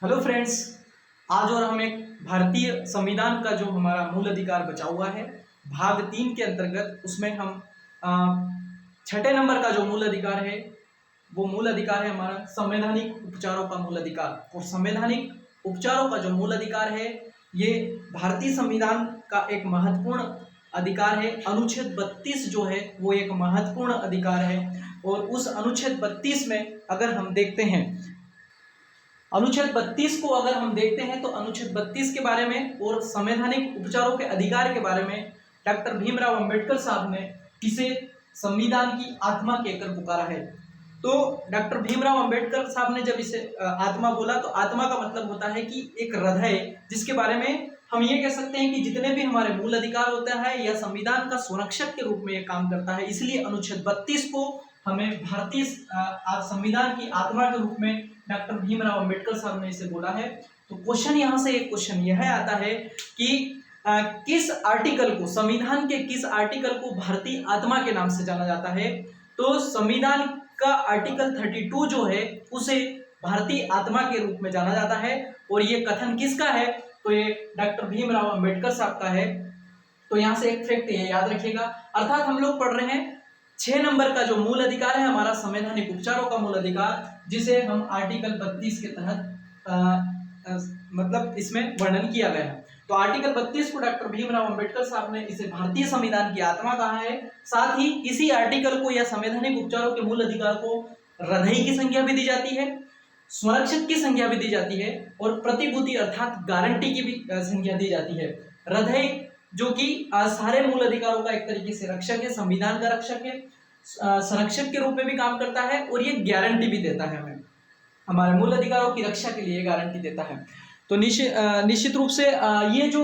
Hello friends, आज और हम एक भारतीय संविधान का जो हमारा मूल अधिकार बचा हुआ है भाग 3 के अंतर्गत उसमें हम छठे नंबर का जो मूल अधिकार है वो मूल अधिकार है हमारा संवैधानिक उपचारों का मूल अधिकार। और संवैधानिक उपचारों का जो मूल अधिकार है ये भारतीय संविधान का एक महत्वपूर्ण अधिकार है। अनुच्छेद 32 जो है वो एक महत्वपूर्ण अधिकार है। और उस अनुच्छेद 32 में अगर हम देखते हैं, अनुच्छेद 32 को अगर हम देखते हैं तो अनुच्छेद 32 के बारे में और संवैधानिक उपचारों के अधिकार के बारे में डॉक्टर भीमराव अंबेडकर साहब ने इसे संविधान की आत्मा कहकर पुकारा है। तो डॉक्टर भीमराव अंबेडकर साहब ने जब इसे आत्मा बोला तो आत्मा का मतलब होता है कि एक हृदय, जिसके बारे में हम ये कह सकते हैं कि जितने भी हमारे मूल अधिकार होता है यह संविधान का संरक्षक के रूप में यह काम करता है। इसलिए अनुच्छेद 32 को हमें भारतीय संविधान की आत्मा के रूप में डॉक्टर भीमराव अंबेडकर साहब ने इसे बोला है। तो क्वेश्चन यहाँ से एक क्वेश्चन यह आता है कि किस आर्टिकल को, संविधान के किस आर्टिकल को भारतीय आत्मा के नाम से जाना जाता है। तो संविधान का आर्टिकल 32 जो है उसे भारतीय आत्मा के रूप में जाना जाता है। और ये कथन किसका है, तो ये डॉक्टर भीमराव अंबेडकर साहब का है। तो यहाँ से एक फैक्ट है, याद रखिएगा। अर्थात हम लोग पढ़ रहे हैं 6 नंबर का जो मूल अधिकार है हमारा संवैधानिक उपचारों का मूल अधिकार, जिसे हम आर्टिकल 32 के तहत मतलब इसमें वर्णन किया गया है। तो आर्टिकल 32 को डॉक्टर भीमराव अंबेडकर साहब ने इसे भारतीय संविधान की आत्मा कहा है। साथ ही इसी आर्टिकल को या संवैधानिक उपचारों के मूल अधिकार को हृदय की संज्ञा भी दी जाती है, संरक्षक की संज्ञा भी दी जाती है और प्रतिभूति अर्थात गारंटी की भी संज्ञा दी जाती है। हृदय जो कि सारे मूल अधिकारों का एक तरीके से रक्षक है, संविधान का रक्षक है, संरक्षक के रूप में भी काम करता है और ये गारंटी भी देता है, हमें हमारे मूल अधिकारों की रक्षा के लिए गारंटी देता है। तो निश्चित रूप से ये जो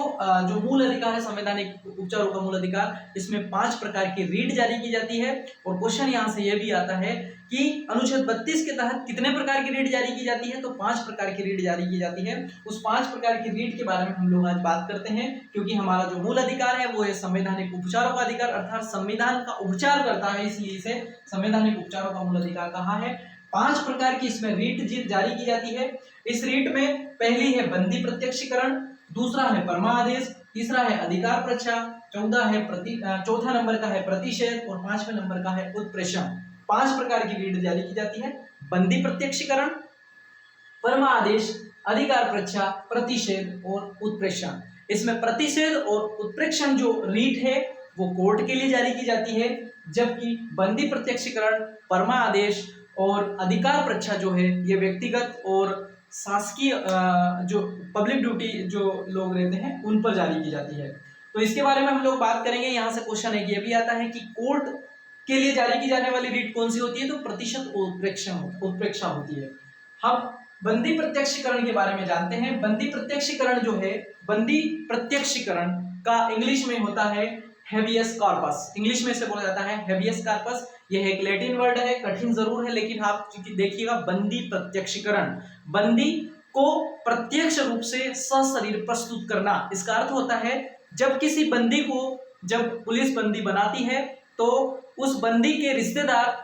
मूल अधिकार है संवैधानिक उपचारों का मूल अधिकार, इसमें 5 प्रकार की रीट जारी की जाती है। और क्वेश्चन यहाँ से ये भी आता है कि अनुच्छेद 32 के तहत कितने प्रकार की रीट जारी की जाती है। तो 5 प्रकार की रीट जारी की जाती है। उस 5 प्रकार की रीट के बारे में हम लोग आज बात करते हैं, क्योंकि हमारा जो मूल अधिकार है वो है संवैधानिक उपचारों का अधिकार, अर्थात संविधान का उपचार करता है, इसलिए इसे संवैधानिक उपचारों का मूल अधिकार कहा है। 5 प्रकार की इसमें रीट जारी की जाती है। इस रीट में पहली है बंदी प्रत्यक्षीकरण, दूसरा है परमादेश, तीसरा है अधिकार प्रच्छा, चौथा नंबर का है प्रतिषेध और 5वें नंबर का है उत्प्रेषण। 5 प्रकार की रीट जारी की जाती है। बंदी प्रत्यक्षीकरण, परमादेश, अधिकार प्रच्छा, प्रतिषेध और उत्प्रेषण। इसमें प्रतिषेध और उत्प्रेक्षण जो रीट है वो कोर्ट के लिए जारी की जाती है, जबकि बंदी प्रत्यक्षीकरण, परमादेश और अधिकार प्रच्छा जो है ये व्यक्तिगत और शासकीय जो पब्लिक ड्यूटी जो लोग रहते हैं उन पर जारी की जाती है। तो इसके बारे में हम लोग बात करेंगे। यहाँ से क्वेश्चन है कि ये भी आता है कि कोर्ट के लिए जारी की जाने वाली रीट कौन सी होती है, तो प्रतिशत उत्प्रेक्षा होती है। हम बंदी प्रत्यक्षीकरण के बारे में जानते हैं। बंदी प्रत्यक्षीकरण जो है, बंदी प्रत्यक्षीकरण का इंग्लिश में होता है हेबियस कॉर्पस। इंग्लिश में इसे बोला जाता है हेबियस कॉर्पस। यह एक लैटिन वर्ड है, कठिन जरूर है, लेकिन आप देखिएगा बंदी प्रत्यक्षीकरण, बंदी को प्रत्यक्ष रूप से सशरीर प्रस्तुत करना। इसका अर्थ होता है जब किसी बंदी को, जब पुलिस बंदी बनाती है तो उस बंदी के रिश्तेदार,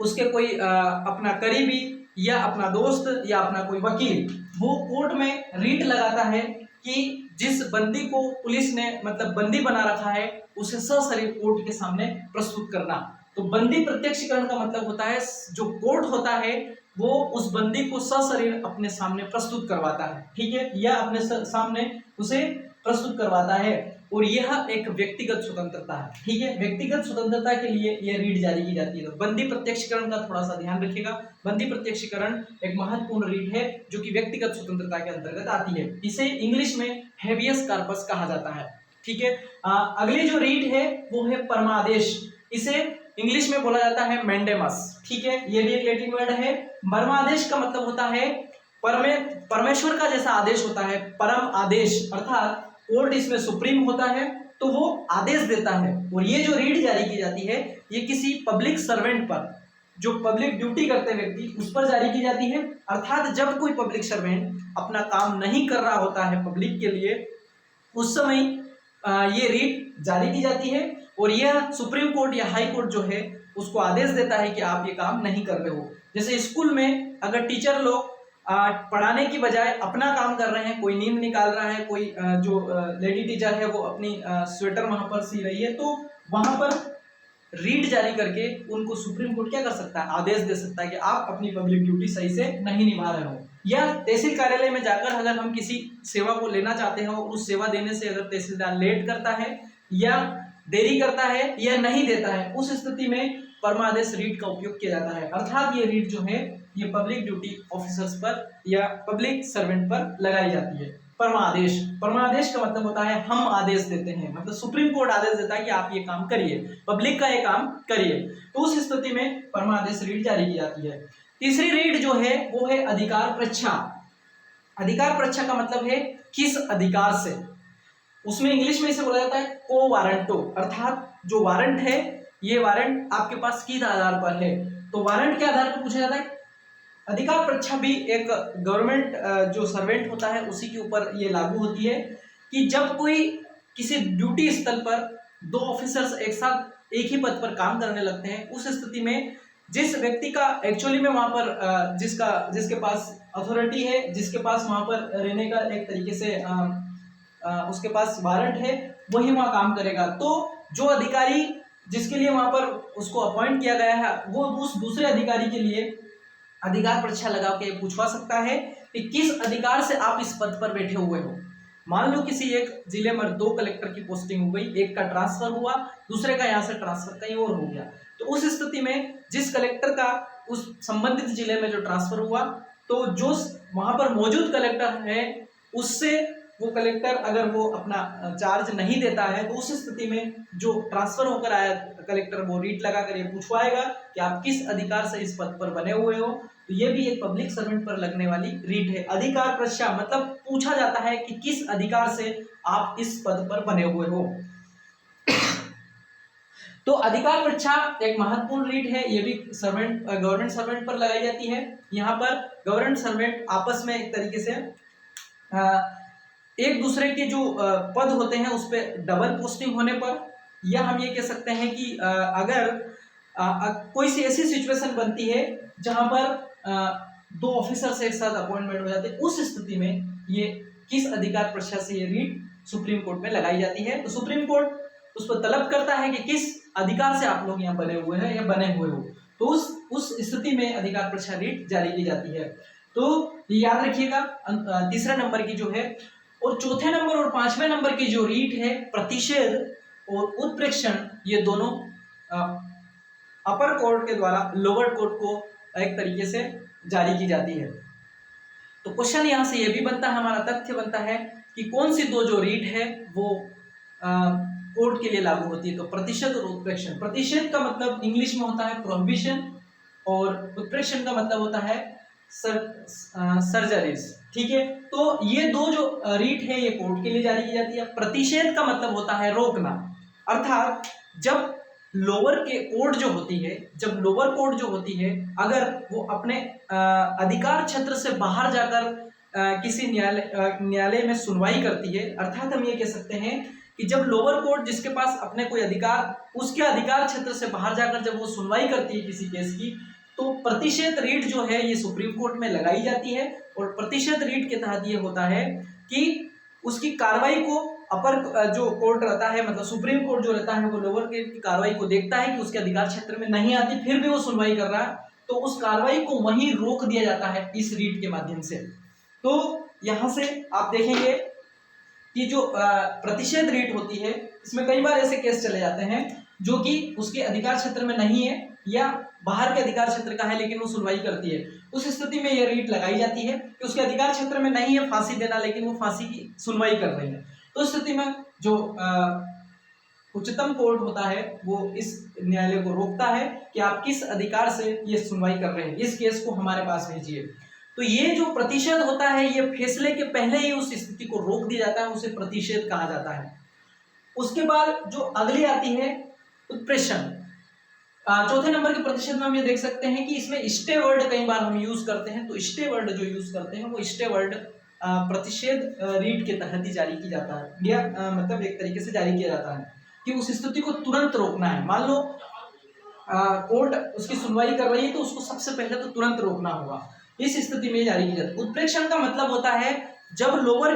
उसके कोई अपना करीबी या अपना दोस्त या अपना कोई वकील, वो कोर्ट में रीट लगाता है कि जिस बंदी को पुलिस ने मतलब बंदी बना रखा है उसे सशरीर कोर्ट के सामने प्रस्तुत करना। तो बंदी प्रत्यक्षीकरण का मतलब होता है जो कोर्ट होता है वो उस बंदी को सशरीर अपने सामने प्रस्तुत करवाता है, ठीक है, या अपने सामने उसे प्रस्तुत करवाता है। और यह एक व्यक्तिगत स्वतंत्रता है, ठीक है, व्यक्तिगत स्वतंत्रता के लिए यह रीट जारी की जाती है। तो बंदी प्रत्यक्षीकरण का थोड़ा सा ध्यान रखिएगा। बंदी प्रत्यक्षीकरण एक महत्वपूर्ण रीट है जो कि व्यक्तिगत स्वतंत्रता के अंतर्गत आती है। इसे इंग्लिश में हेबियस कॉर्पस कहा जाता है, ठीक है। अगली जो रीट है वो है परमादेश। इसे इंग्लिश में बोला जाता है मैंडेमस, ठीक है, ये भी एक लैटिन वर्ड है। परमादेश का मतलब होता है परमेश्वर का जैसा आदेश होता है, परम आदेश, अर्थात कोर्ट इसमें सुप्रीम होता है तो वो आदेश देता है। और ये जो रीट जारी की जाती है ये किसी पब्लिक सर्वेंट पर, जो पब्लिक ड्यूटी करते व्यक्ति, उस पर जारी की जाती है। अर्थात जब कोई पब्लिक सर्वेंट अपना काम नहीं कर रहा होता है पब्लिक के लिए, उस समय ये रीट जारी की जाती है। और यह सुप्रीम कोर्ट या हाई कोर्ट जो है उसको आदेश देता है कि आप ये काम नहीं कर रहे हो। जैसे स्कूल में अगर टीचर लोग पढ़ाने की बजाय अपना काम कर रहे हैं, कोई नींद निकाल रहा है, कोई जो लेडी टीचर है वो अपनी स्वेटर वहां पर सी रही है, तो वहां पर रीट जारी करके उनको सुप्रीम कोर्ट क्या कर सकता है, आदेश दे सकता है कि आप अपनी पब्लिक ड्यूटी सही से नहीं निभा रहे हो। या तहसील कार्यालय में जाकर अगर हम किसी सेवा को लेना चाहते हैं और उस सेवा देने से अगर तहसीलदार लेट करता है या देरी करता है या नहीं देता है, उस स्थिति में परमादेश रीट का उपयोग किया जाता है। अर्थात ये रीट जो है ये पब्लिक ड्यूटी ऑफिसर्स पर या पब्लिक सर्वेंट पर लगाई जाती है। परमादेश, परमादेश का मतलब होता है हम आदेश देते हैं, मतलब सुप्रीम कोर्ट आदेश देता है कि आप ये काम करिए, पब्लिक का ये काम करिए, तो उस स्थिति में परमादेश रीट जारी की जाती है। तीसरी रीट जो है वो है अधिकार परीक्षा। अधिकार परीक्षा का मतलब है किस अधिकार से, उसमें इंग्लिश में इसे बोला जाता है को वारंटो, अर्थात जो वारंट है ये वारंट आपके पास किस आधार पर है, तो वारंट के आधार पर पूछा जाता है। अधिकार परीक्षा भी एक गवर्नमेंट जो सर्वेंट होता है उसी के ऊपर ये लागू होती है कि जब कोई किसी ड्यूटी स्थल पर दो ऑफिसर्स एक साथ एक ही पद पर काम करने लगते हैं, उस स्थिति में जिस व्यक्ति का एक्चुअली में वहां पर जिसके पास अथॉरिटी है, जिसके पास वहां पर रहने का एक तरीके से उसके पास वारंट है, वही वहां काम करेगा। तो जो अधिकारी जिसके लिए वहां पर उसको अपॉइंट किया गया है वो उस दूसरे अधिकारी के लिए अधिकार परीक्षा लगा के पूछवा सकता है कि किस अधिकार से आप इस पद पर बैठे हुए हो। मान लो किसी एक जिले में 2 कलेक्टर की पोस्टिंग हो गई, एक का ट्रांसफर हुआ, दूसरे का यहाँ से ट्रांसफर कहीं और हो गया, तो उस स्थिति में जिस कलेक्टर का उस संबंधित जिले में जो ट्रांसफर हुआ, तो जो वहां पर मौजूद कलेक्टर है उससे वो कलेक्टर अगर वो अपना चार्ज नहीं देता है, तो उस स्थिति में जो ट्रांसफर होकर आया कलेक्टर वो रीट लगा कर ये पूछवाएगा कि आप किस अधिकार से इस पद पर बने हुए हो। तो ये भी एक पब्लिक सर्वेंट पर लगने वाली रीट है। अधिकार परीक्षा मतलब पूछा जाता है कि किस अधिकार से आप इस पद पर बने हुए हो। तो अधिकार परीक्षा एक महत्वपूर्ण रीट है, ये भी गवर्नमेंट सर्वेंट पर लगाई जाती है। यहाँ पर गवर्नमेंट सर्वेंट आपस में एक तरीके से एक दूसरे के जो पद होते हैं उस पर डबल पोस्टिंग होने पर, या हम ये कह सकते हैं कि अगर कोई सी ऐसी सिचुएशन बनती है जहां पर 2 ऑफिसर्स एक साथ अपॉइंटमेंट हो जाते हैं, उस स्थिति में ये किस अधिकार परीक्षा से ये रीट सुप्रीम कोर्ट में लगाई जाती है। तो सुप्रीम कोर्ट उस पर तलब करता है कि किस अधिकार से आप लोग यहाँ बने हुए हैं या बने हुए हो, तो उस स्थिति में अधिकार परीक्षा रीट जारी की जाती है। तो याद रखिएगा तीसरे नंबर की जो है, और चौथे नंबर और 5वें नंबर की जो रीट है प्रतिषेध और उत्प्रेक्षण, ये दोनों अपर कोर्ट के द्वारा लोअर कोर्ट को एक तरीके से जारी की जाती है। तो क्वेश्चन यहां से ये भी बनता है, हमारा तथ्य बनता है कि कौन सी 2 जो रीट है वो कोर्ट के लिए लागू होती है। तो प्रतिषेध और उत्प्रेक्षण, प्रतिषेध का मतलब इंग्लिश में होता है प्रोहिबिशन और उत्प्रेक्षण का मतलब होता है सर्जरीज, ठीक है। तो ये 2 जो रीट है ये कोर्ट के लिए जारी की जाती है। प्रतिषेध का मतलब होता है रोकना, अर्थात जब लोअर कोर्ट जो होती है, जब लोअर कोर्ट जो होती है अगर वो अपने अधिकार क्षेत्र से बाहर जाकर किसी न्यायालय में सुनवाई करती है, अर्थात हम ये कह सकते हैं कि जब लोअर कोर्ट जिसके पास अपने कोई अधिकार, उसके अधिकार क्षेत्र से बाहर जाकर जब वो सुनवाई करती है किसी केस की, तो प्रतिषेध रीट जो है ये सुप्रीम कोर्ट में लगाई जाती है। और प्रतिषेध रीट के तहत ये होता है कि उसकी कार्रवाई को अपर जो कोर्ट रहता है, मतलब सुप्रीम कोर्ट जो रहता है, वो लोअर कोर्ट की कार्रवाई को देखता है कि उसके अधिकार क्षेत्र में नहीं आती, फिर भी वो सुनवाई कर रहा है, तो उस कार्रवाई को वहीं रोक दिया जाता है इस रीट के माध्यम से। तो यहाँ से आप देखेंगे कि जो प्रतिषेध रीट होती है इसमें कई बार ऐसे केस चले जाते हैं जो कि उसके अधिकार क्षेत्र में नहीं है या बाहर के अधिकार क्षेत्र का है लेकिन वो सुनवाई करती है, उस स्थिति में यह रीट लगाई जाती है कि उसके अधिकार क्षेत्र में नहीं है फांसी देना, लेकिन वो फांसी की सुनवाई कर रही है। तो उस स्थिति में जो उच्चतम कोर्ट होता है वो इस न्यायालय को रोकता है कि आप किस अधिकार से ये सुनवाई कर रहे हैं, इस केस को हमारे पास भेजिए। तो ये जो प्रतिषेध होता है ये फैसले के पहले ही उस स्थिति को रोक दिया जाता है, उसे प्रतिषेध कहा जाता है। उसके बाद जो अगली आती है उत्प्रेक्षण। चौथे नंबर के प्रतिषेध में हम ये देख सकते हैं कि इसमें स्टे वर्ड कई बार हम यूज करते हैं, तो स्टे वर्ड जो यूज करते हैं वो स्टे वर्ड प्रतिषेध रीट के तहत ही जारी की जाता है, या मतलब एक तरीके से जारी किया जाता है कि उस स्थिति को तुरंत रोकना है। मान लो कोर्ट उसकी सुनवाई कर रही है तो उसको सबसे पहले तो तुरंत रोकना होगा। इस स्थिति में जारी की जाती है। उत्प्रेक्षण का मतलब होता है जब लोअर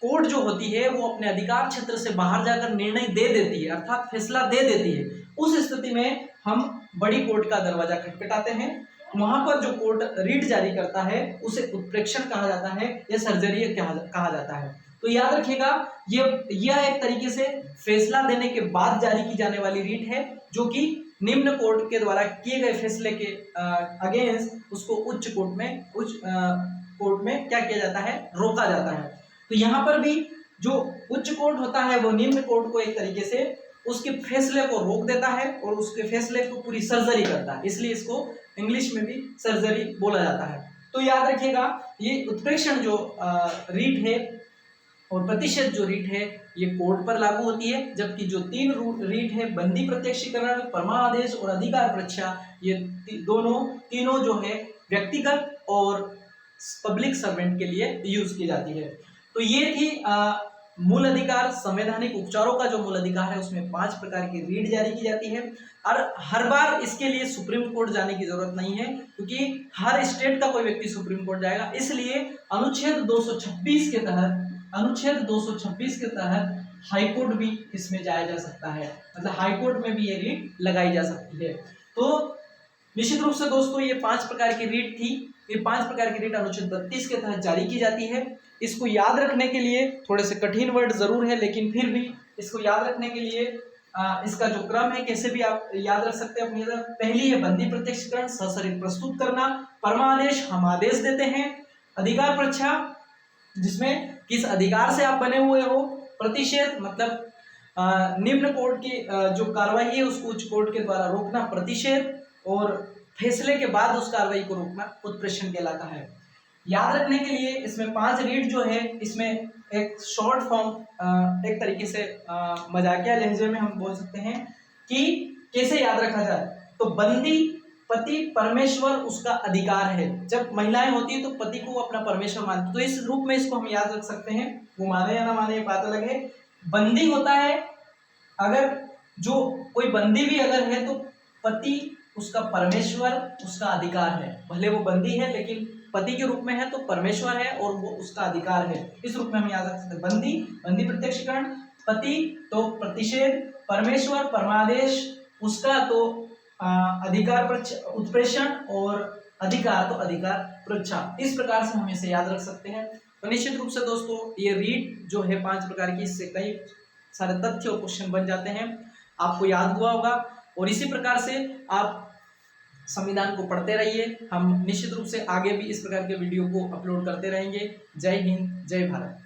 कोर्ट जो होती है वो अपने अधिकार क्षेत्र से बाहर जाकर निर्णय दे देती है, अर्थात फैसला दे देती है। उस स्थिति में हम बड़ी कोर्ट का दरवाजा खटखटाते हैं। वहां पर जो कोर्ट रीट जारी करता है उसे उत्प्रेक्षण कहा जाता है या सर्जरी कहा जाता है। तो याद रखिएगा, यह एक तरीके से फैसला देने के बाद जारी की जाने वाली रीट है, जो कि निम्न कोर्ट के द्वारा किए गए फैसले के अगेंस्ट उसको उच्च कोर्ट में क्या किया जाता है, रोका जाता है। तो यहाँ पर भी जो उच्च कोर्ट होता है वो निम्न कोर्ट को एक तरीके से उसके फैसले को रोक देता है और उसके फैसले को पूरी सर्जरी करता है, इसलिए इसको इंग्लिश में भी सर्जरी बोला जाता है। तो याद रखिएगा, ये उत्प्रेक्षण जो रीट है और प्रतिशत जो रीट है ये कोर्ट पर लागू होती है, जबकि जो तीन रीट है बंदी प्रत्यक्षीकरण, परमादेश और अधिकार परीक्षा, ये तीनों जो है व्यक्तिगत और पब्लिक सर्वेंट के लिए यूज की जाती है। तो ये थी मूल अधिकार। संवैधानिक उपचारों का जो मूल अधिकार है उसमें 5 प्रकार की रीट जारी की जाती है और हर बार इसके लिए सुप्रीम कोर्ट जाने की जरूरत नहीं है, क्योंकि हर स्टेट का कोई व्यक्ति सुप्रीम कोर्ट जाएगा। इसलिए अनुच्छेद 226 के तहत हाईकोर्ट भी इसमें जाया जा सकता है, मतलब हाईकोर्ट में भी ये रीट लगाई जा सकती है। तो निश्चित रूप से दोस्तों ये 5 प्रकार की रीट थी। ये 5 प्रकार की रीट अनुच्छेद 32 के तहत जारी की जाती है। इसको याद रखने के लिए थोड़े से कठिन वर्ड जरूर है, लेकिन फिर भी इसको याद रखने के लिए इसका जो क्रम है कैसे भी आप याद रख सकते हैं अपनी तरह। पहली है बंदी प्रत्यक्षीकरण, सशरीर प्रस्तुत करना। परमादेश, हम आदेश देते हैं। अधिकार परीक्षा, जिसमें किस अधिकार से आप बने हुए हो। प्रतिषेध, मतलब निम्न कोर्ट की जो कार्रवाई है उसको उच्च कोर्ट के द्वारा रोकना, प्रतिषेध। और फैसले के बाद उस कार्रवाई को रोकना उत्प्रेक्षण कहलाता है। याद रखने के लिए इसमें 5 रीट जो है, इसमें एक शॉर्ट फॉर्म एक तरीके से मजाकिया लहजे में हम बोल सकते हैं कि कैसे याद रखा जाए। तो बंदी, पति परमेश्वर उसका अधिकार है। जब महिलाएं होती है तो पति को अपना परमेश्वर मानती, तो इस रूप में इसको हम याद रख सकते हैं। वो माने या ना माने ये बात अलग है। बंदी होता है, अगर जो कोई बंदी भी अगर है तो पति उसका परमेश्वर उसका अधिकार है। भले वो बंदी है लेकिन पति के रूप में है तो परमेश्वर है और वो उसका अधिकार है। इस रूप में हम याद रख सकते हैं। बंदी प्रत्यक्षीकरण, पति तो प्रतिषेध, परमेश्वर परमादेश, उसका तो अधिकार उत्प्रेक्षण, और अधिकार तो अधिकार परीक्षा। इस प्रकार से हम इसे याद रख सकते हैं। तो निश्चित रूप से दोस्तों ये रीट जो है 5 प्रकार की, इससे कई सारे तथ्य और क्वेश्चन बन जाते हैं, आपको याद हुआ होगा। और इसी प्रकार से आप संविधान को पढ़ते रहिए। हम निश्चित रूप से आगे भी इस प्रकार के वीडियो को अपलोड करते रहेंगे। जय हिंद, जय भारत।